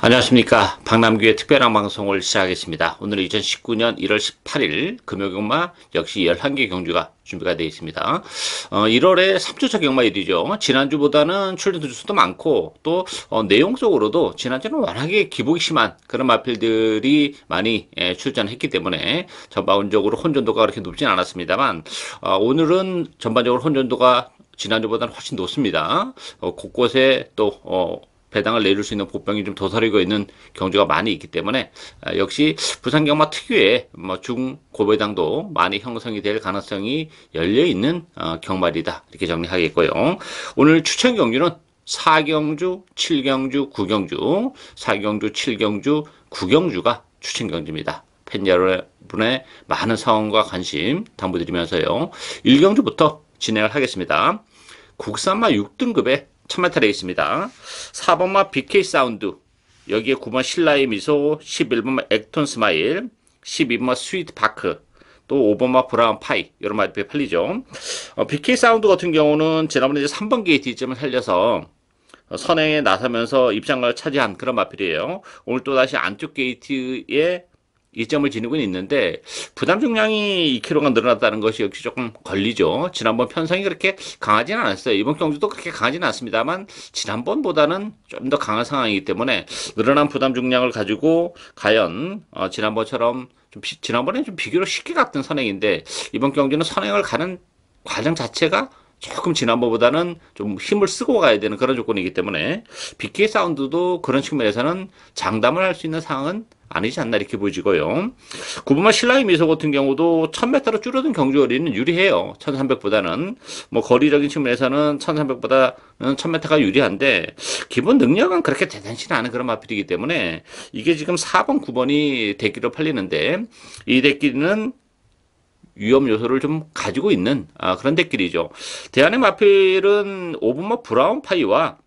안녕하십니까. 박남규의 특별한 방송을 시작하겠습니다. 오늘은 2019년 1월 18일 금요경마 역시 11개 경주가 준비가 되어 있습니다. 1월에 3주차 경마일이죠. 지난주보다는 출전 주수도 많고 또 내용적으로도 지난주는 워낙에 기복이 심한 그런 마필들이 많이 출전했기 때문에 전반적으로 혼전도가 그렇게 높진 않았습니다만 오늘은 전반적으로 혼전도가 지난주보다는 훨씬 높습니다. 곳곳에 또 배당을 내릴 수 있는 보병이 좀 도사리고 있는 경주가 많이 있기 때문에 역시 부산경마 특유의 중고배당도 많이 형성이 될 가능성이 열려 있는 경마이다 이렇게 정리하겠고요. 오늘 추천 경주는 4경주, 7경주, 9경주, 4경주, 7경주, 9경주가 추천 경주입니다. 팬 여러분의 많은 사랑과 관심 당부드리면서요. 1경주부터 진행을 하겠습니다. 국산마 6등급의 1000m 레이스입니다. 4번마 BK 사운드, 여기에 9번 신라의 미소, 11번마 액톤 스마일, 12번마 스위트 파크, 또 5번마 브라운 파이, 이런 말이 팔리죠. BK 사운드 같은 경우는 지난번에 이제 3번 게이트점을 살려서 선행에 나서면서 입장을 차지한 그런 마필이에요. 오늘 또 다시 안쪽 게이트에 이점을 지니고 있는데 부담 중량이 2kg가 늘어났다는 것이 역시 조금 걸리죠. 지난번 편성이 그렇게 강하지는 않았어요. 이번 경주도 그렇게 강하지는 않습니다만 지난번보다는 좀 더 강한 상황이기 때문에 늘어난 부담 중량을 가지고 과연 지난번처럼 지난번에 좀 비교로 쉽게 갔던 선행인데 이번 경주는 선행을 가는 과정 자체가 조금 지난번보다는 좀 힘을 쓰고 가야 되는 그런 조건이기 때문에 BK 사운드도 그런 측면에서는 장담을 할 수 있는 상황은 아니지 않나 이렇게 보여지고요. 9번마 신라의 미소 같은 경우도 1000m로 줄어든 경주거리는 유리해요. 1300보다는 뭐 거리적인 측면에서는 1300보다는 1000m가 유리한데 기본 능력은 그렇게 대단치 않은 그런 마필이기 때문에 이게 지금 4번, 9번이 대기로 팔리는데 이 대기는 위험 요소를 좀 가지고 있는 그런 대길이죠. 대안의 마필은 5번마 브라운 파이와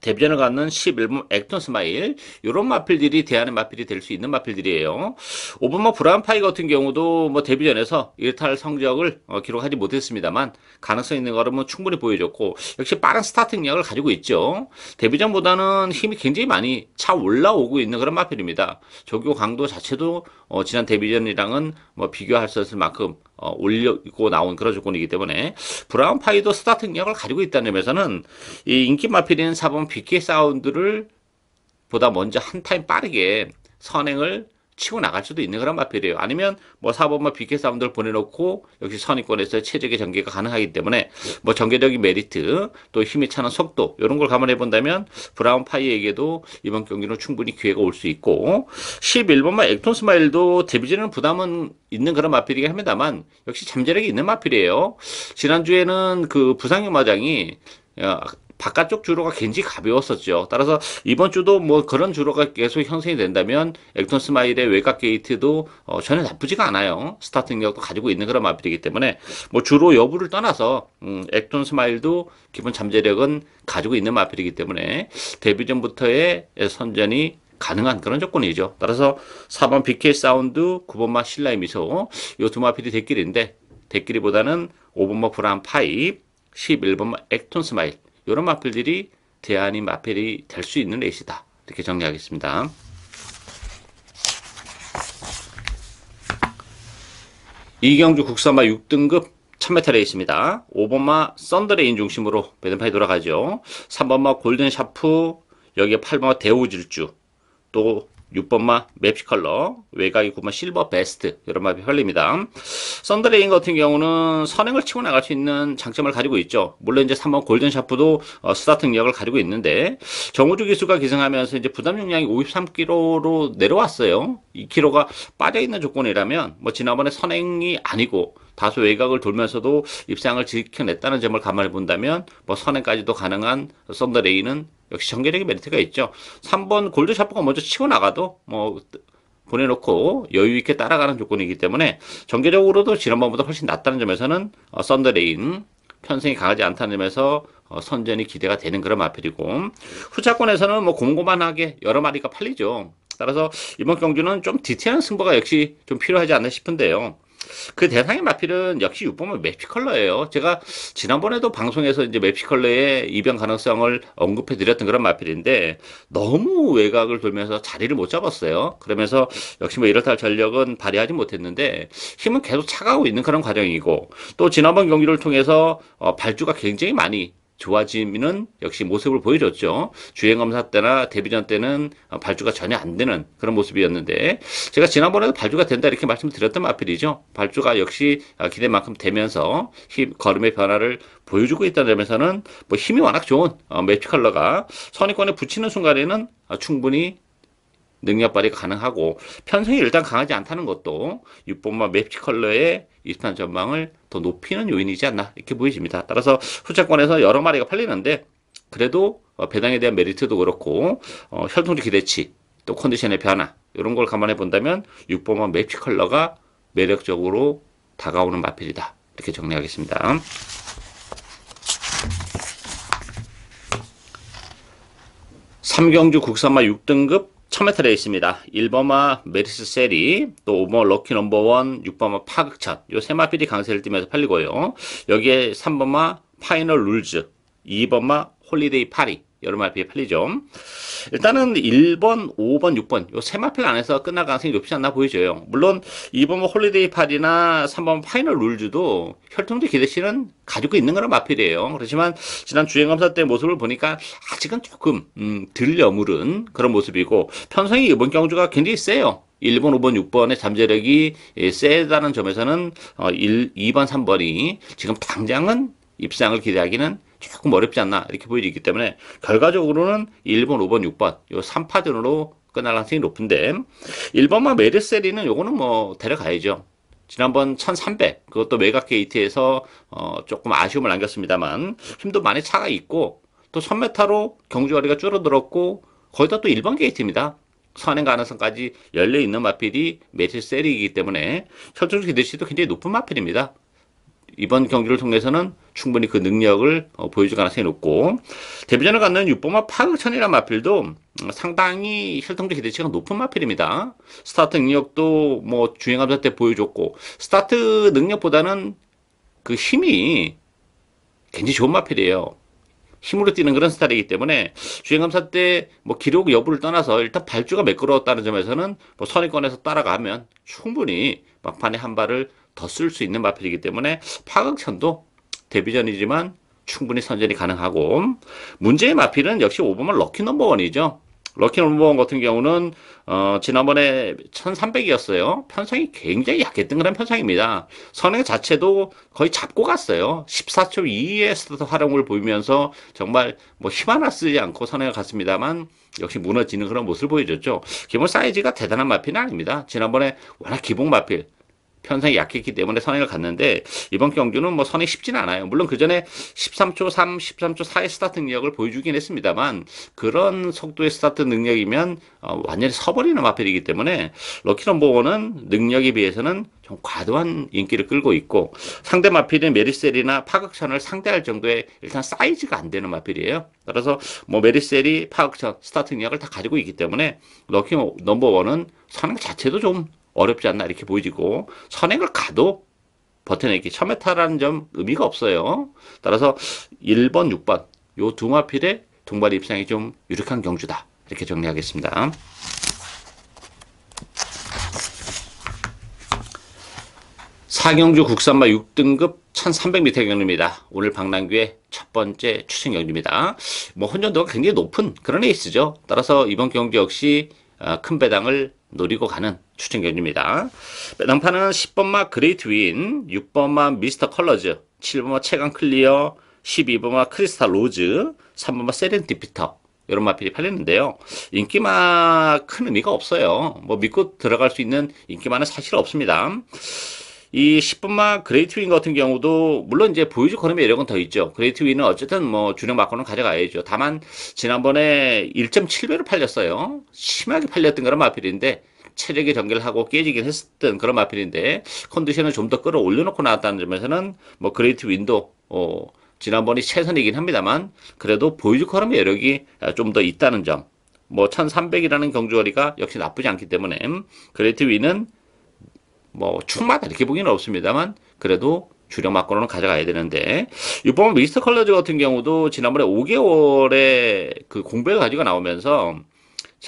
데뷔전을 갖는 11번 액톤 스마일 이런 마필들이 대안의 마필이 될 수 있는 마필들이에요. 5번마 브라운 파이 같은 경우도 뭐 데뷔전에서 1탈 성적을 기록하지 못했습니다만 가능성 있는 걸음은 충분히 보여줬고 역시 빠른 스타팅력을 가지고 있죠. 데뷔전보다는 힘이 굉장히 많이 차 올라오고 있는 그런 마필입니다. 조교 강도 자체도 지난 데뷔전이랑은 뭐 비교할 수 없을 만큼 올리고 나온 그런 조건이기 때문에 브라운 파이도 스타팅력을 가지고 있다는 점에서는 이 인기 마필인 4번 BK 사운드를 보다 먼저 한 타임 빠르게 선행을 치고 나갈 수도 있는 그런 마필이에요. 아니면 뭐 4번만 BK 사운드를 보내놓고 역시 선의권에서 최적의 전개가 가능하기 때문에 뭐 전개적인 메리트 또 힘이 차는 속도 이런 걸 감안해 본다면 브라운 파이에게도 이번 경기는 충분히 기회가 올 수 있고 11번만 액톤 스마일도 데뷔전은 부담은 있는 그런 마필이긴 합니다만 역시 잠재력이 있는 마필이에요. 지난주에는 그 부상경마장이 바깥쪽 주로가 굉장히 가벼웠었죠. 따라서 이번 주도 뭐 그런 주로가 계속 형성이 된다면 액톤 스마일의 외곽 게이트도 전혀 나쁘지가 않아요. 스타팅력도 가지고 있는 그런 마필이기 때문에 뭐 주로 여부를 떠나서 액톤 스마일도 기본 잠재력은 가지고 있는 마필이기 때문에 데뷔전부터의 선전이 가능한 그런 조건이죠. 따라서 4번 BK 사운드, 9번마 신라의 미소 이 두 마필이 대길인데 대길이보다는 5번마 브라운 파이, 11번마 액톤 스마일 이런 마필들이 대안이 마필이 될 수 있는 레이스다. 이렇게 정리하겠습니다. 이경주 국산마 6등급 1000m 레이스입니다. 5번마 썬더레인 중심으로 배당판이 돌아가죠. 3번마 골든 샤프, 여기에 8번마 대우질주, 또 6번마 맵시컬러, 외곽이 9번 실버 베스트 이런 마필이 흘립니다. 썬더레인 같은 경우는 선행을 치고 나갈 수 있는 장점을 가지고 있죠. 물론 이제 3번 골든 샤프도 스타팅력을 가지고 있는데 정우주 기수가 기승하면서 이제 부담 용량이 53kg로 내려왔어요. 2kg가 빠져 있는 조건이라면 뭐 지난번에 선행이 아니고 다소 외곽을 돌면서도 입상을 지켜냈다는 점을 감안해 본다면 뭐 선행까지도 가능한 썬더레인은 역시 전개력의 메리트가 있죠. 3번 골드 샤프가 먼저 치고 나가도 뭐 보내놓고 여유 있게 따라가는 조건이기 때문에 전개적으로도 지난번보다 훨씬 낫다는 점에서는 썬더레인 편성이 강하지 않다는 점에서 선전이 기대가 되는 그런 마필이고 후차권에서는 뭐 곰곰한하게 여러 마리가 팔리죠. 따라서 이번 경주는 좀 디테일한 승부가 역시 좀 필요하지 않나 싶은데요. 그 대상의 마필은 역시 6번은 맵시컬러예요. 제가 지난번에도 방송에서 이제 맵시컬러의 이변 가능성을 언급해 드렸던 그런 마필인데 너무 외곽을 돌면서 자리를 못 잡았어요. 그러면서 역시 뭐 이렇다 할 전력은 발휘하지 못했는데 힘은 계속 차가고 있는 그런 과정이고 또 지난번 경기를 통해서 발주가 굉장히 많이 좋아지는 역시 모습을 보여줬죠. 주행검사 때나 데뷔전 때는 발주가 전혀 안 되는 그런 모습이었는데 제가 지난번에도 발주가 된다 이렇게 말씀드렸던 마필이죠. 발주가 역시 기대만큼 되면서 걸음의 변화를 보여주고 있다는 점에서는 뭐 힘이 워낙 좋은 매치 컬러가 선입권에 붙이는 순간에는 충분히 능력 발휘 가능하고 편성이 일단 강하지 않다는 것도 6번마 맵치 컬러의 입산 전망을 더 높이는 요인이지 않나 이렇게 보여집니다. 따라서 후차권에서 여러 마리가 팔리는데 그래도 배당에 대한 메리트도 그렇고 혈통주 기대치 또 컨디션의 변화 이런 걸 감안해 본다면 6번마 맵치 컬러가 매력적으로 다가오는 마필이다 이렇게 정리하겠습니다. 3경주 국산마 6등급 1000m 레이스입니다. 1번마 메리스 세리, 또 5번 럭키 넘버원, 6번마 파극천 요 세 마필이 강세를 띠면서 팔리고요. 여기에 3번마 파이널 룰즈, 2번마 홀리데이 파리 여러 마필이 팔리죠. 일단은 1번, 5번, 6번 요 세 마필 안에서 끝날 가능성이 높지 않나 보여져요. 물론 2번 홀리데이 파리나 3번 파이널 룰즈도 혈통주 기대치는 가지고 있는 그런 마필이에요. 그렇지만 지난 주행검사 때 모습을 보니까 아직은 조금 덜 여물은 그런 모습이고 편성이 이번 경주가 굉장히 세요. 1번, 5번, 6번의 잠재력이 세다는 점에서는 2번, 3번이 지금 당장은 입상을 기대하기는 조금 어렵지 않나 이렇게 보여지기 때문에 결과적으로는 1번, 5번, 6번 요 3파전으로 끝날 가능성이 높은데 1번만 메르세리는 요거는 뭐 데려가야죠. 지난번 1300 그것도 외곽 게이트에서 조금 아쉬움을 남겼습니다만 힘도 많이 차가 있고 또 1000m로 경주거리가 줄어들었고 거기다 또 1번 게이트입니다. 선행 가능성까지 열려있는 마필이 메르세리이기 때문에 혈통주 기대치도 굉장히 높은 마필입니다. 이번 경기를 통해서는 충분히 그 능력을 보여줄 가능성이 높고 데뷔전을 갖는 6번마 파극천이라는 마필도 상당히 혈통적 기대치가 높은 마필입니다. 스타트 능력도 뭐 주행감사 때 보여줬고 스타트 능력보다는 그 힘이 굉장히 좋은 마필이에요. 힘으로 뛰는 그런 스타일이기 때문에 주행감사 때 뭐 기록 여부를 떠나서 일단 발주가 매끄러웠다는 점에서는 뭐 선입권에서 따라가면 충분히 막판에 한 발을 더 쓸 수 있는 마필이기 때문에 파극천도 데뷔전이지만 충분히 선전이 가능하고 문제의 마필은 역시 5번만 럭키 넘버원이죠. 럭키 넘버원 같은 경우는 지난번에 1300이었어요. 편성이 굉장히 약했던 그런 편성입니다. 선행 자체도 거의 잡고 갔어요. 14초 이의 스타트 활용을 보이면서 정말 뭐 힘 하나 쓰지 않고 선행을 갔습니다만 역시 무너지는 그런 모습을 보여줬죠. 기본 사이즈가 대단한 마필은 아닙니다. 지난번에 워낙 기본 마필 편성이 약했기 때문에 선행을 갔는데 이번 경주는 뭐 선행이 쉽지는 않아요. 물론 그 전에 13초 3, 13초 4의 스타트 능력을 보여주긴 했습니다만 그런 속도의 스타트 능력이면 완전히 서버리는 마필이기 때문에 럭키 넘버원은 능력에 비해서는 좀 과도한 인기를 끌고 있고 상대 마필은 메리셀이나 파극천을 상대할 정도의 일단 사이즈가 안 되는 마필이에요. 따라서 뭐 메리셀이 파극천 스타트 능력을 다 가지고 있기 때문에 럭키 넘버원은 선행 자체도 좀 어렵지 않나 이렇게 보이지고 선행을 가도 버텨내기 1000m라는 점 의미가 없어요. 따라서 1번, 6번 요 두 마필의 동발 입상이 좀 유력한 경주다 이렇게 정리하겠습니다. 사경주 국산마 6등급 1300m 경주입니다. 오늘 박람규의 첫 번째 추천 경주입니다. 뭐 혼전도가 굉장히 높은 그런 레이스죠. 따라서 이번 경주 역시 큰 배당을 노리고 가는 추천 경주입니다. 배당판은 10번마 그레이트 윈, 6번마 미스터 컬러즈, 7번마 최강 클리어, 12번마 크리스탈 로즈, 3번마 세렌디피터 이런 마필이 팔리는데요. 인기마 큰 의미가 없어요. 뭐 믿고 들어갈 수 있는 인기마는 사실 없습니다. 이 10번마 그레이트 윈 같은 경우도 물론 이제 보여줄 걸음의 여력은 더 있죠. 그레이트 윈은 어쨌든 뭐 주력 막고는 가져가야죠. 다만 지난번에 1.7배로 팔렸어요. 심하게 팔렸던 그런 마필인데 체력이 전개를 하고 깨지긴 했었던 그런 마필인데 컨디션을 좀 더 끌어올려 놓고 나왔다는 점에서는 뭐 그레이트 윈도 지난번이 최선이긴 합니다만 그래도 보여줄 걸음의 여력이 좀 더 있다는 점. 뭐 1300이라는 경주거리가 역시 나쁘지 않기 때문에 그레이트 윈은 뭐 축마다 이렇게 보기는 없습니다만 그래도 주력 막고는 가져가야 되는데 6번 미스터 컬러즈 같은 경우도 지난번에 5개월의 그 공백을 가지고 나오면서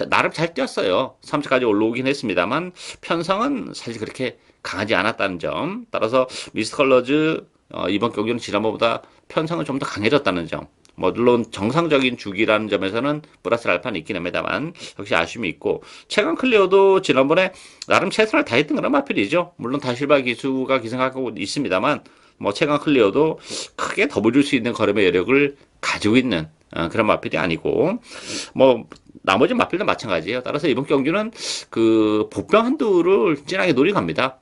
나름 잘 뛰었어요. 3차까지 올라오긴 했습니다만 편성은 사실 그렇게 강하지 않았다는 점. 따라서 미스터 컬러즈 이번 경기는 지난번보다 편성은 좀 더 강해졌다는 점. 뭐 물론 정상적인 주기라는 점에서는 플러스 알파는 있긴 합니다만 역시 아쉬움이 있고 최강 클리어도 지난번에 나름 최선을 다했던 그런 마필이죠. 물론 다실바 기수가 기승하고 있습니다만 뭐 최강 클리어도 크게 더 보여줄 수 있는 걸음의 여력을 가지고 있는 그런 마필이 아니고 뭐 나머지 마필도 마찬가지예요. 따라서 이번 경기는 그 복병 한두를 진하게 노리고 갑니다.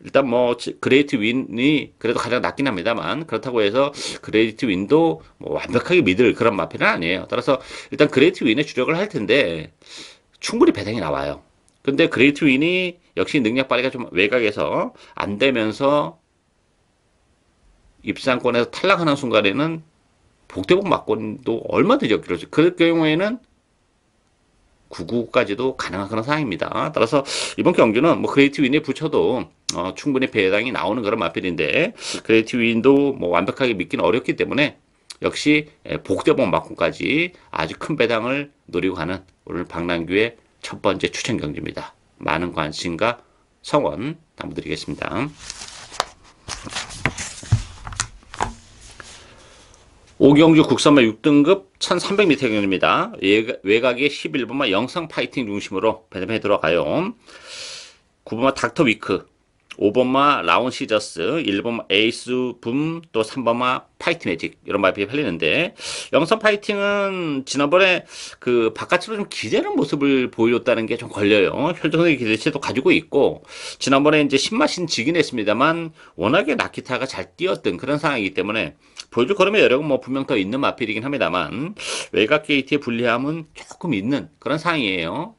일단 뭐 그레이트 윈이 그래도 가장 낮긴 합니다만 그렇다고 해서 그레이트 윈도 뭐 완벽하게 믿을 그런 마필은 아니에요. 따라서 일단 그레이트 윈에 주력을 할 텐데 충분히 배당이 나와요. 근데 그레이트 윈이 역시 능력 발휘가 좀 외곽에서 안 되면서 입상권에서 탈락하는 순간에는 복대복 막권도 얼마든지 엮이죠. 그럴 경우에는 99까지도 가능한 그런 상황입니다. 따라서 이번 경기는 뭐 그레이트 윈에 붙여도 충분히 배당이 나오는 그런 마필인데 그레이트 윈도 뭐 완벽하게 믿기는 어렵기 때문에 역시 복대복 막권까지 아주 큰 배당을 노리고 가는 오늘 박남규의 첫 번째 추천 경기입니다. 많은 관심과 성원 당부드리겠습니다. 5경주 국산마 6등급 1300m 경기입니다. 외곽의 11번마 영상 파이팅 중심으로 배점해 들어가요. 9번마 닥터 위크, 5번마 라운 시저스, 1번마 에이스 붐, 또 3번마 파이트 매직 이런 말이 팔리는데 영상 파이팅은 지난번에 그 바깥으로 좀 기대는 모습을 보여줬다는 게 좀 걸려요. 혈전의 기대치도 가지고 있고 지난번에 이제 신맛은 지긴 했습니다만 워낙에 나키타가 잘 뛰었던 그런 상황이기 때문에 보여줄 걸음의 여력은 뭐 분명 더 있는 마필이긴 합니다만 외곽 게이트의 불리함은 조금 있는 그런 상황이에요.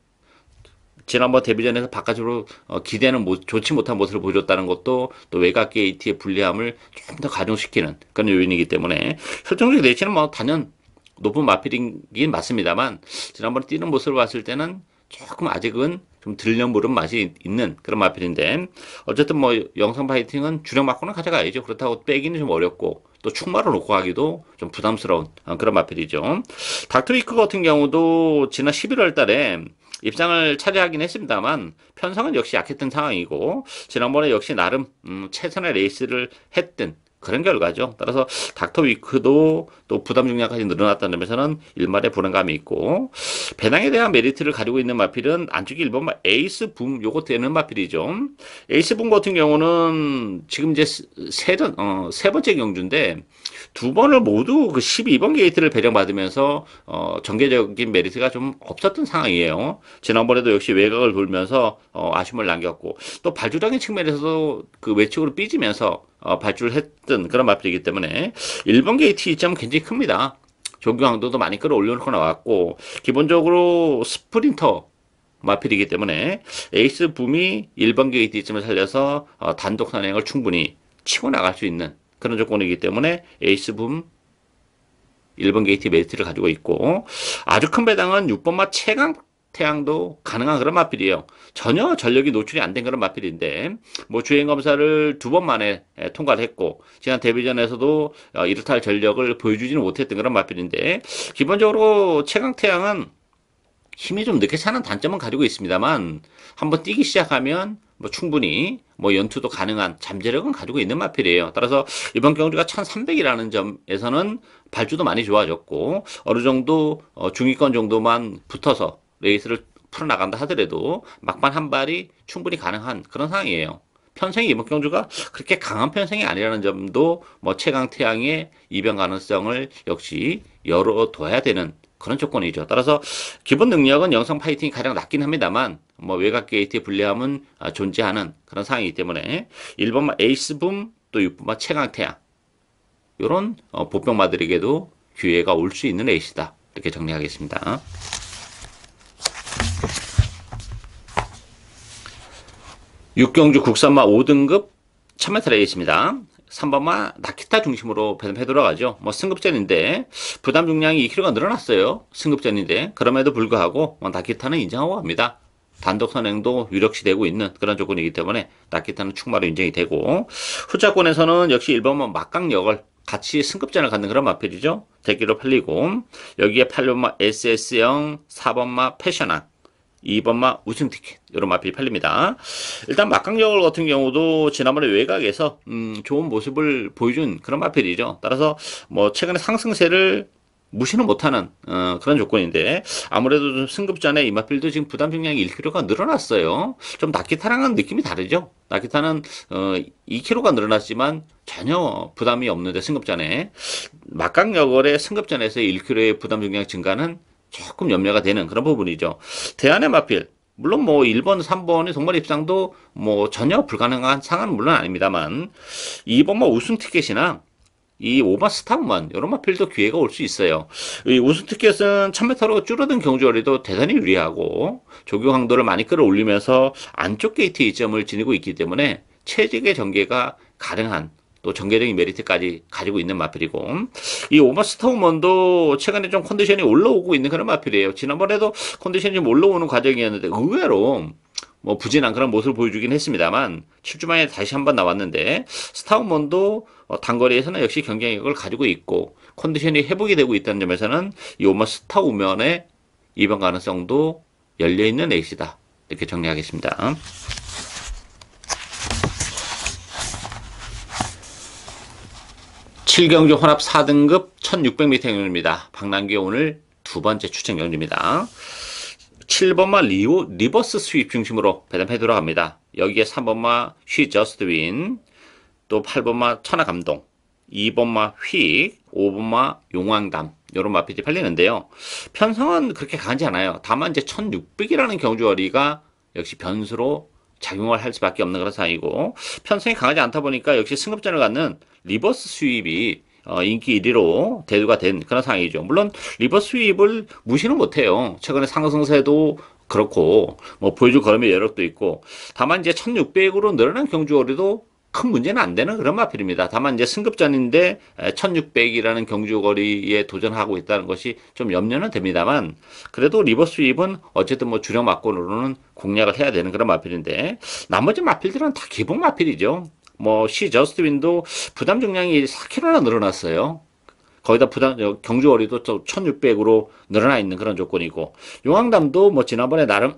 지난번 데뷔전에서 바깥으로 기대는 좋지 못한 모습을 보여줬다는 것도 또 외곽 게이트의 불리함을 좀 더 가중시키는 그런 요인이기 때문에 설정적 내치는 뭐 단연 높은 마필이긴 맞습니다만 지난번에 뛰는 모습을 봤을 때는 조금 아직은 좀 들려물은 맛이 있는 그런 마필인데 어쨌든 뭐 영상 파이팅은 주력 맞고는 가져가야죠. 그렇다고 빼기는 좀 어렵고 또 충마로 놓고 가기도 좀 부담스러운 그런 마필이죠. 닥터위크 같은 경우도 지난 11월 달에 입상을 차지하긴 했습니다만 편성은 역시 약했던 상황이고 지난번에 역시 나름 최선의 레이스를 했던 그런 결과죠. 따라서 닥터 위크도 또 부담 중량까지 늘어났다는 점에서는 일말의 불안감이 있고 배당에 대한 메리트를 가지고 있는 마필은 안쪽에 1번 에이스 붐 요거 되는 마필이죠. 에이스 붐 같은 경우는 지금 이제 세 번째 경주인데 두 번을 모두 그 12번 게이트를 배정받으면서 전개적인 메리트가 좀 없었던 상황이에요. 지난번에도 역시 외곽을 돌면서 아쉬움을 남겼고 또 발주적인 측면에서도 그 외측으로 삐지면서 발주를 했던 그런 마필이기 때문에 1번 게이트 이점은 굉장히 큽니다. 조교 강도도 많이 끌어올려놓고 나왔고 기본적으로 스프린터 마필이기 때문에 에이스 붐이 1번 게이트 이점을 살려서 단독 선행을 충분히 치고 나갈 수 있는 그런 조건이기 때문에 에이스 붐 1번 게이트 메리트를 가지고 있고 아주 큰 배당은 6번마 최강 태양도 가능한 그런 마필이에요. 전혀 전력이 노출이 안 된 그런 마필인데 뭐 주행 검사를 2번 만에 통과를 했고 지난 데뷔전에서도 이렇다 할 전력을 보여주지는 못했던 그런 마필인데 기본적으로 최강 태양은 힘이 좀 늦게 차는 단점은 가지고 있습니다만 한번 뛰기 시작하면 뭐 충분히 뭐 연투도 가능한 잠재력은 가지고 있는 마필이에요. 따라서 이번 경주가 1300이라는 점에서는 발주도 많이 좋아졌고 어느 정도 중위권 정도만 붙어서 레이스를 풀어나간다 하더라도 막판 한 발이 충분히 가능한 그런 상황이에요. 편성이 이번 경주가 그렇게 강한 편성이 아니라는 점도 뭐 최강 태양의 이변 가능성을 역시 열어둬야 되는 그런 조건이죠. 따라서 기본 능력은 영상 파이팅이 가장 낮긴 합니다만 뭐 외곽 게이트의 불리함은 존재하는 그런 상황이기 때문에 1번마 에이스 붐 또 6번마 최강 태양 이런 보병마들에게도 기회가 올 수 있는 레이스다. 이렇게 정리하겠습니다. 6경주 국산마 5등급 1000m 레이스입니다. 3번마 나키타 중심으로 배점해 들어가죠. 뭐 승급전인데 부담 중량이 2kg가 늘어났어요. 승급전인데 그럼에도 불구하고 뭐 나키타는 인정하고 합니다. 단독 선행도 유력시 되고 있는 그런 조건이기 때문에 나키타는 충마로 인정이 되고, 후자권에서는 역시 1번마 막강력을 같이 승급전을 갖는 그런 마필이죠. 대기로 팔리고, 여기에 8번마 SS형, 4번마 패셔낭, 2번마 우승 티켓, 이런 마필이 팔립니다. 일단 막강력을 같은 경우도 지난번에 외곽에서 좋은 모습을 보여준 그런 마필이죠. 따라서 뭐 최근에 상승세를 무시는 못하는 그런 조건인데, 아무래도 좀 승급전에 이마필도 지금 부담 중량이 1kg가 늘어났어요. 좀 나키타랑은 느낌이 다르죠. 나키타는 2kg가 늘어났지만 전혀 부담이 없는데, 승급전에 막강력월의 승급전에서의 1kg의 부담 중량 증가는 조금 염려가 되는 그런 부분이죠. 대안의 마필, 물론 뭐 1번, 3번의 동반 입상도 뭐 전혀 불가능한 상황은 물론 아닙니다만, 2번 뭐 우승 티켓이나 이 오버 스탑만 이런 마필도 기회가 올 수 있어요. 이 우승 티켓은 1000m로 줄어든 경주거리도 대단히 유리하고 조교 강도를 많이 끌어올리면서 안쪽 게이트 이점을 지니고 있기 때문에 체직의 전개가 가능한, 또 전개적인 메리트까지 가지고 있는 마필이고, 이 오버스타우먼도 최근에 좀 컨디션이 올라오고 있는 그런 마필이에요. 지난번에도 컨디션이 좀 올라오는 과정이었는데 의외로 뭐 부진한 그런 모습을 보여주긴 했습니다만 7주 만에 다시 한번 나왔는데, 스타우먼도 단거리에서는 역시 경쟁력을 가지고 있고 컨디션이 회복이 되고 있다는 점에서는 이 오버스타우먼의 이번 가능성도 열려있는 레이스다, 이렇게 정리하겠습니다. 7경주 혼합 4등급 1600m 경주입니다. 박남규 오늘 두 번째 추천 경주입니다. 7번마 리버스 스윕 중심으로 배당해 들어갑니다. 여기에 3번마 She Just Win, 또 8번마 천하감동, 2번마 휙, 5번마 용왕담, 이런 마필이 팔리는데요. 편성은 그렇게 강하지 않아요. 다만 이제 1600이라는 경주거리가 역시 변수로 작용을 할 수밖에 없는 그런 상황이고, 편성이 강하지 않다 보니까 역시 승급전을 갖는 리버스 스윕이 인기 1위로 대두가 된 그런 상황이죠. 물론 리버스 스윕을 무시는 못해요. 최근에 상승세도 그렇고 뭐 보여줄 걸음의 여력도 있고, 다만 이제 1600으로 늘어난 경주거리도 큰 문제는 안 되는 그런 마필입니다. 다만 이제 승급전인데 1600이라는 경주거리에 도전하고 있다는 것이 좀 염려는 됩니다만, 그래도 리버스 스윕은 어쨌든 뭐 주력 마건으로는 공략을 해야 되는 그런 마필인데, 나머지 마필들은 다 기본 마필이죠. 뭐 She Just Win도 부담 중량이 4kg나 늘어났어요. 거기다 경주거리도 1600으로 늘어나 있는 그런 조건이고, 용왕담도 뭐 지난번에 나름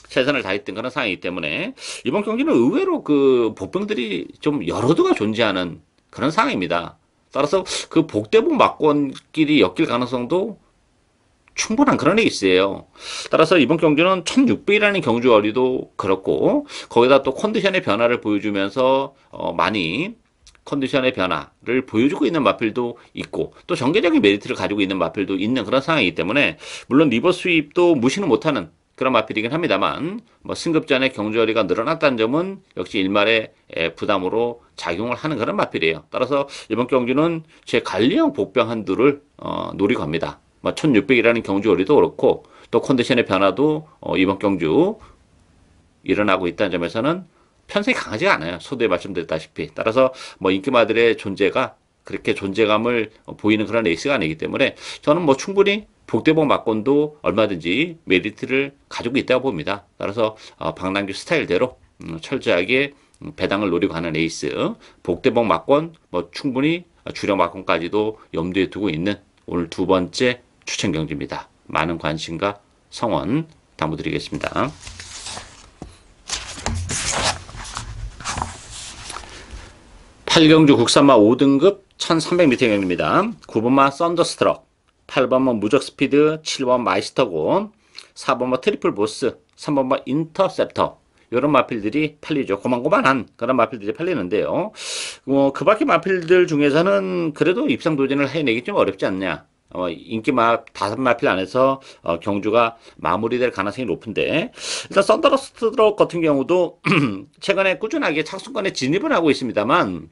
최선을 다했던 그런 상황이기 때문에 이번 경기는 의외로 그 복병들이 좀 여러도가 존재하는 그런 상황입니다. 따라서 그 복대복 막권끼리 엮일 가능성도 충분한 그런 레이스예요. 따라서 이번 경주는 1600이라는 경주거리도 그렇고, 거기다 또 컨디션의 변화를 보여주면서 많이 컨디션의 변화를 보여주고 있는 마필도 있고, 또 전개적인 메리트를 가지고 있는 마필도 있는 그런 상황이기 때문에, 물론 리버스 스윕도 무시는 못하는 그런 마필이긴 합니다만, 뭐 승급전의 경주거리가 늘어났다는 점은 역시 일말의 부담으로 작용을 하는 그런 마필이에요. 따라서 이번 경주는 제 관리형 복병 한두를 노리고 합니다. 1600이라는 경주거리도 그렇고, 또 컨디션의 변화도 이번 경주 일어나고 있다는 점에서는 편성이 강하지가 않아요. 서두에 말씀드렸다시피. 따라서 뭐 인기마들의 존재가 그렇게 존재감을 보이는 그런 레이스가 아니기 때문에 저는 뭐 충분히 복대복 막건도 얼마든지 메리트를 가지고 있다고 봅니다. 따라서 박남규 스타일대로 철저하게 배당을 노리고 하는 레이스, 복대복 막건 뭐 충분히 주력 막건까지도 염두에 두고 있는 오늘 두 번째 추천 경주입니다. 많은 관심과 성원 당부드리겠습니다. 8경주 국산마 5등급 1300m 경주입니다. 9번마 썬더스트럭, 8번마 무적스피드, 7번 마이스터곤, 4번마 트리플 보스, 3번마 인터셉터, 이런 마필들이 팔리죠. 고만고만한 그런 마필들이 팔리는데요. 그 밖에 마필들 중에서는 그래도 입상 도전을 해내기 좀 어렵지 않냐. 인기 다섯 마필 안에서 경주가 마무리될 가능성이 높은데, 일단 썬더스트럭 같은 경우도 최근에 꾸준하게 착순권에 진입을 하고 있습니다만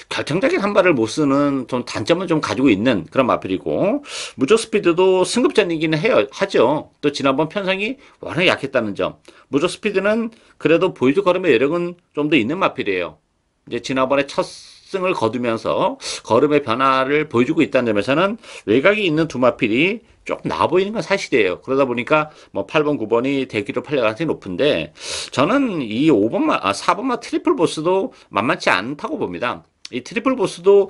결정적인 한 발을 못 쓰는 좀 단점을 좀 가지고 있는 그런 마필이고, 무적스피드도 승급전이긴 하죠. 또 지난번 편성이 워낙 약했다는 점, 무적스피드는 그래도 보여줄 걸음의 여력은 좀 더 있는 마필이에요. 이제 지난번에 첫 승을 거두면서 걸음의 변화를 보여주고 있다는 점에서는 외곽이 있는 두 마필이 조금 나아 보이는 건 사실이에요. 그러다 보니까 뭐 8번, 9번이 대기로 팔릴 가능성이 높은데 저는 이 4번마 트리플 보스도 만만치 않다고 봅니다. 이 트리플 보스도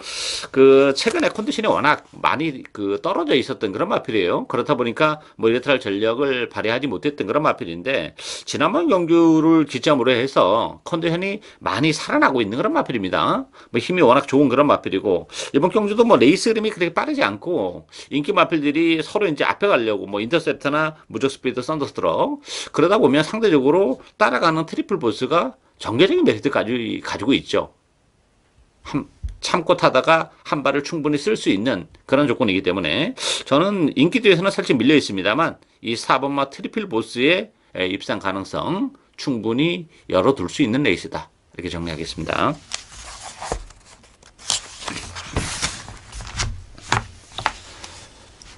그 최근에 컨디션이 워낙 많이 그 떨어져 있었던 그런 마필이에요. 그렇다 보니까 뭐 이렇다 할 전력을 발휘하지 못했던 그런 마필인데 지난번 경주를 기점으로 해서 컨디션이 많이 살아나고 있는 그런 마필입니다. 뭐 힘이 워낙 좋은 그런 마필이고 이번 경주도 뭐 레이스 흐름이 그렇게 빠르지 않고 인기 마필들이 서로 이제 앞에 가려고 뭐 인터셉터나 무적 스피드 썬더스트럭 그러다 보면 상대적으로 따라가는 트리플 보스가 전개적인 메리트까지 가지고 있죠. 참고 타다가 한 발을 충분히 쓸 수 있는 그런 조건이기 때문에 저는 인기도에서는 살짝 밀려 있습니다만 이 4번마 트리플 보스의 입상 가능성 충분히 열어둘 수 있는 레이스다. 이렇게 정리하겠습니다.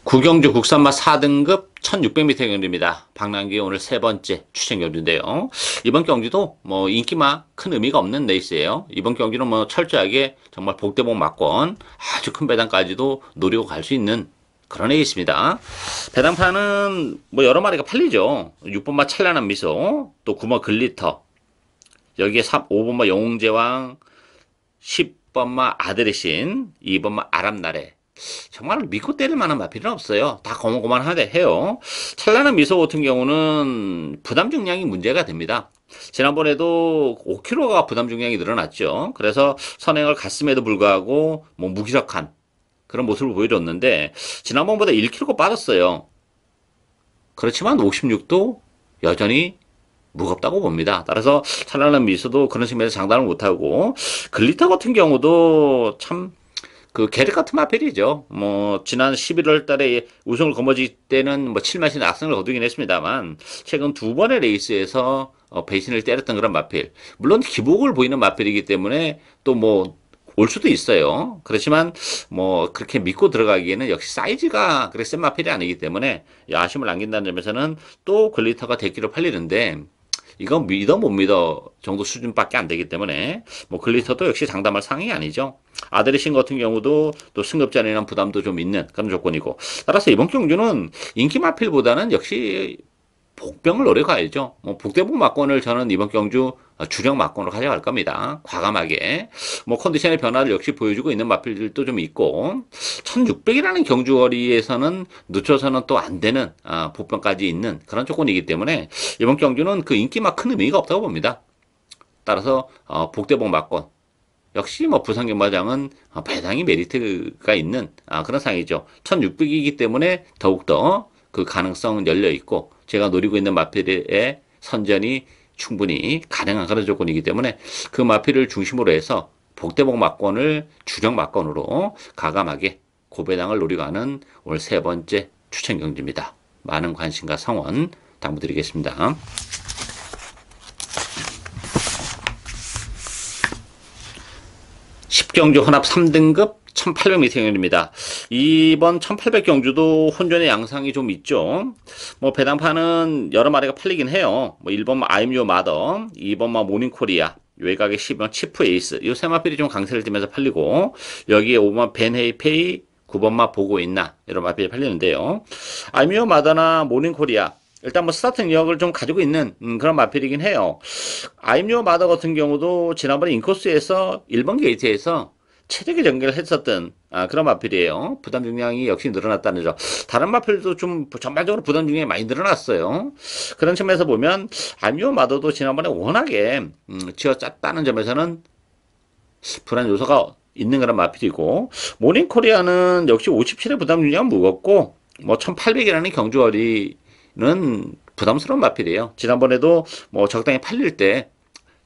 구경주 국산마 4등급 1600m 경주입니다. 박남기 오늘 세 번째 추천 경주인데요. 이번 경주도 뭐 인기마 큰 의미가 없는 레이스예요. 이번 경주는 뭐 철저하게 정말 복대복 막권 아주 큰 배당까지도 노리고 갈 수 있는 그런 레이스입니다. 배당판은 뭐 여러 마리가 팔리죠. 6번마 찬란한 미소, 또 9번 글리터, 여기에 5번마 영웅제왕, 10번마 아드레신, 2번마 아람나래. 정말 믿고 때릴 만한 마필은 없어요. 다 고만고만하게 해요. 찬란한 미소 같은 경우는 부담 중량이 문제가 됩니다. 지난번에도 5kg가 부담 중량이 늘어났죠. 그래서 선행을 갔음에도 불구하고 뭐 무기력한 그런 모습을 보여줬는데 지난번보다 1kg가 빠졌어요. 그렇지만 56도 여전히 무겁다고 봅니다. 따라서 찬란한 미소도 그런 측면에서 장담을 못하고 글리터 같은 경우도 참 그 계륵 같은 마필이죠. 뭐 지난 11월 달에 우승을 거머쥘 때는 뭐 7마신 악승을 거두긴 했습니다만 최근 두 번의 레이스에서 배신을 때렸던 그런 마필. 물론 기복을 보이는 마필이기 때문에 또 뭐 올 수도 있어요. 그렇지만 뭐 그렇게 믿고 들어가기에는 역시 사이즈가 그렇게 센 마필이 아니기 때문에 아쉬움을 남긴다는 점에서는 또 글리터가 대기로 팔리는데 이건 믿어 못 믿어 정도 수준밖에 안 되기 때문에 뭐 글리터도 역시 장담할 상황이 아니죠. 아드레신 같은 경우도 또 승급전이라는 부담도 좀 있는 그런 조건이고 따라서 이번 경주는 인기 마필보다는 역시 복병을 노려가야죠. 뭐 복대복 막권을 저는 이번 경주 주력 막권으로 가져갈 겁니다. 과감하게 뭐 컨디션의 변화를 역시 보여주고 있는 마필들도 좀 있고 1600이라는 경주거리에서는 늦춰서는 또 안 되는 복병까지 있는 그런 조건이기 때문에 이번 경주는 그 인기만 큰 의미가 없다고 봅니다. 따라서 복대복 막권 역시 뭐 부산경마장은 배당이 메리트가 있는 그런 상이죠. 1600이기 때문에 더욱더 그 가능성은 열려 있고 제가 노리고 있는 마필의 선전이 충분히 가능한 그런 조건이기 때문에 그 마필을 중심으로 해서 복대복 막권을 주력 막권으로 가감하게 고배당을 노리고 하는 오늘 세 번째 추천 경주입니다. 많은 관심과 성원 당부드리겠습니다. 10경주 혼합 3등급 1800m 경주입니다. 이번 1800 경주도 혼전의 양상이 좀 있죠. 뭐 배당판은 여러 마리가 팔리긴 해요. 뭐 1번마 아임요 마더, 2번마 모닝코리아, 외곽의 10번 치프 에이스. 이 세 마필이 좀 강세를 띠면서 팔리고 여기에 5번마 벤헤이페이, 9번마 보고 있나 이런 마필이 팔리는데요. 아임요 마더나 모닝코리아 일단 뭐 스타트 능력을 좀 가지고 있는 그런 마필이긴 해요. 아임요 마더 같은 경우도 지난번에 인코스에서 1번 게이트에서 최적의 전개를 했었던 그런 마필이에요. 부담 중량이 역시 늘어났다는 점. 다른 마필도 좀 전반적으로 부담 중량이 많이 늘어났어요. 그런 측면에서 보면 아임요 마더도 지난번에 워낙에 쥐어짰다는 점에서는 불안 요소가 있는 그런 마필이고 모닝코리아는 역시 57의 부담 중량은 무겁고 뭐 1800이라는 경주거리는 부담스러운 마필이에요. 지난번에도 뭐 적당히 팔릴 때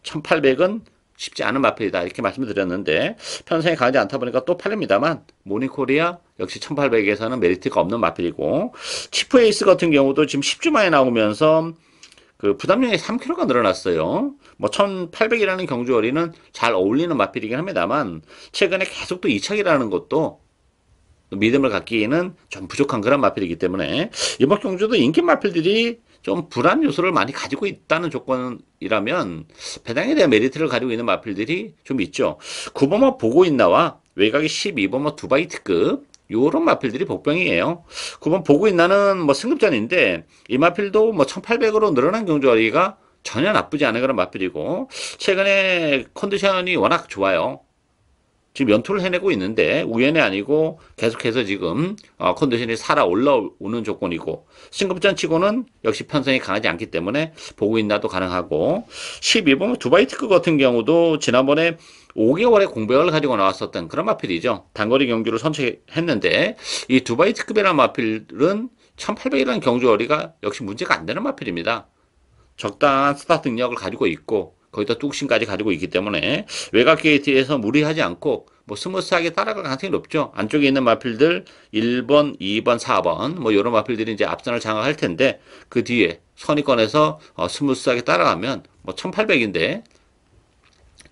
1800은 쉽지 않은 마필이다 이렇게 말씀을 드렸는데 편성이 강하지 않다 보니까 또 팔립니다만 모닝코리아 역시 1800에서는 메리트가 없는 마필이고 치프 에이스 같은 경우도 지금 10주 만에 나오면서 그 부담량이 3kg가 늘어났어요. 뭐 1800이라는 경주거리는 잘 어울리는 마필이긴 합니다만 최근에 계속 또 이착이라는 것도 믿음을 갖기에는 좀 부족한 그런 마필이기 때문에 이번 경주도 인기 마필들이 좀 불안 요소를 많이 가지고 있다는 조건이라면 배당에 대한 메리트를 가지고 있는 마필들이 좀 있죠. 9번마 보고 있나와 외곽이 12번마 두바이 특급, 요런 마필들이 복병이에요. 9번 보고 있나는 뭐 승급전인데 이 마필도 뭐 1800으로 늘어난 경주거리가 전혀 나쁘지 않은 그런 마필이고 최근에 컨디션이 워낙 좋아요. 지금 연투를 해내고 있는데 우연이 아니고 계속해서 지금 컨디션이 살아 올라오는 조건이고 승급전 치고는 역시 편성이 강하지 않기 때문에 보고 있나도 가능하고 12번 두바이트크 같은 경우도 지난번에 5개월의 공백을 가지고 나왔었던 그런 마필이죠. 단거리 경주를 선택했는데 이 두바이트급이라는 마필은 1800이라는 경주거리가 역시 문제가 안 되는 마필입니다. 적당한 스타트 능력을 가지고 있고 거기다 뚝심까지 가지고 있기 때문에 외곽 게이트에서 무리하지 않고 뭐 스무스하게 따라갈 가능성이 높죠. 안쪽에 있는 마필들 1번, 2번, 4번 뭐 이런 마필들이 이제 앞선을 장악할 텐데 그 뒤에 선위권에서 스무스하게 따라가면 뭐 1800인데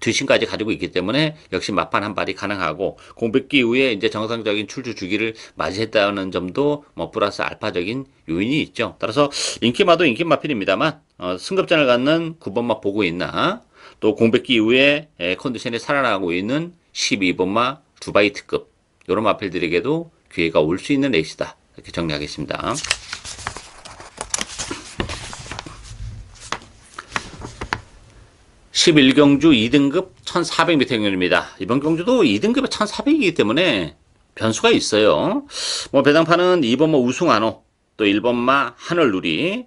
뒷심까지 가지고 있기 때문에 역시 막판 한 발이 가능하고 공백기 이후에 이제 정상적인 출주 주기를 맞이했다는 점도 뭐 플러스 알파적인 요인이 있죠. 따라서 인기마도 인기 마필입니다만 승급전을 갖는 9번마 보고 있나 또 공백기 이후에 컨디션이 살아나고 있는 12번마 두바이 특급 이런 마필들에게도 기회가 올 수 있는 레이스다 이렇게 정리하겠습니다. 11경주 2등급 1400m 경주입니다. 이번 경주도 2등급에 1400이기 때문에 변수가 있어요. 뭐 배당판은 2번마 우승한호, 또 1번마 하늘누리,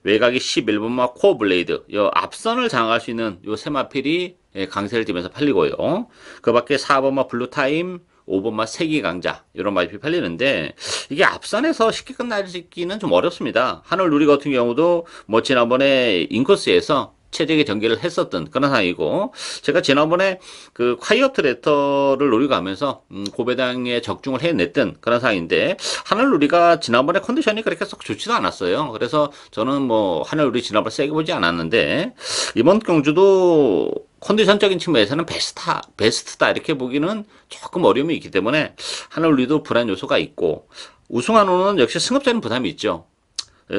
외곽이 11번마 코어블레이드, 요 앞선을 장악할 수 있는 요 세 마필이 강세를 띠면서 팔리고요. 그 밖에 4번마 블루타임, 5번마 세기강자 이런 마필이 팔리는데 이게 앞선에서 쉽게 끝나기는 좀 어렵습니다. 하늘누리 같은 경우도 뭐 지난번에 인코스에서 체제의 전개를 했었던 그런 상황이고 제가 지난번에 그 콰이어트 레터를 노리고 하면서 고배당에 적중을 해냈던 그런 상황인데 하늘누리가 지난번에 컨디션이 그렇게 썩 좋지도 않았어요. 그래서 저는 뭐 하늘누리 지난번에 세게 보지 않았는데 이번 경주도 컨디션적인 측면에서는 베스트다 이렇게 보기는 조금 어려움이 있기 때문에 하늘누리도 불안 요소가 있고 우승한호는 역시 승급자는 부담이 있죠.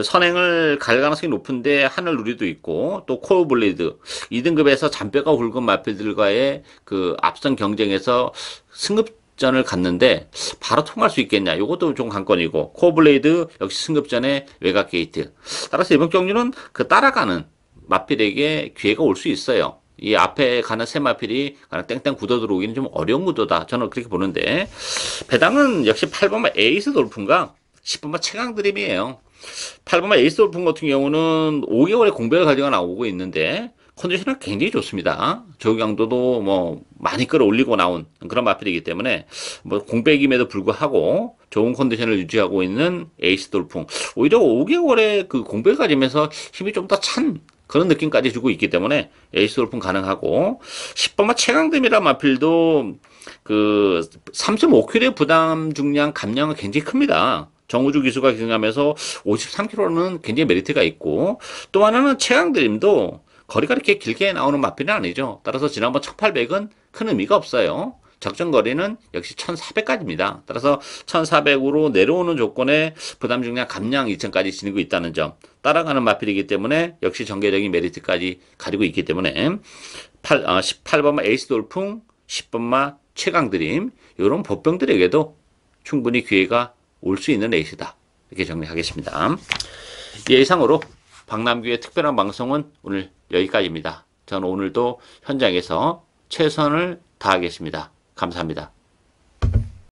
선행을 갈 가능성이 높은데 하늘누리도 있고 또 코어블레이드 2등급에서 잔뼈가 굵은 마필들과의 그 앞선 경쟁에서 승급전을 갔는데 바로 통할 수 있겠냐 이것도 좀 관건이고 코어블레이드 역시 승급전의 외곽 게이트 따라서 이번 경주는 그 따라가는 마필에게 기회가 올 수 있어요. 이 앞에 가는 세 마필이 그냥 땡땡 굳어 들어오기는 좀 어려운 구도다 저는 그렇게 보는데 배당은 역시 8번마 에이스 돌풍과 10번마 최강 드림이에요. 8번마 에이스 돌풍 같은 경우는 5개월의 공백을 가지고 나오고 있는데 컨디션은 굉장히 좋습니다. 저강도도 뭐 많이 끌어올리고 나온 그런 마필이기 때문에 뭐 공백임에도 불구하고 좋은 컨디션을 유지하고 있는 에이스 돌풍 오히려 5개월의 그 공백을 가지면서 힘이 좀 더 찬 그런 느낌까지 주고 있기 때문에 에이스 돌풍 가능하고 10번마 최강dem이란 마필도 그 3.5kg의 부담 중량 감량은 굉장히 큽니다. 정우주 기수가 기승하면서 53km는 굉장히 메리트가 있고 또 하나는 최강드림도 거리가 이렇게 길게 나오는 마필은 아니죠. 따라서 지난번 1800은 큰 의미가 없어요. 적정 거리는 역시 1400까지입니다. 따라서 1400으로 내려오는 조건에 부담 중량 감량 2000까지 지니고 있다는 점 따라가는 마필이기 때문에 역시 전개적인 메리트까지 가지고 있기 때문에 18번마 에이스 돌풍 10번마 최강드림 이런 법병들에게도 충분히 기회가 올 수 있는 레이스다. 이렇게 정리하겠습니다. 예상으로 박남규의 특별한 방송은 오늘 여기까지입니다. 저는 오늘도 현장에서 최선을 다하겠습니다. 감사합니다.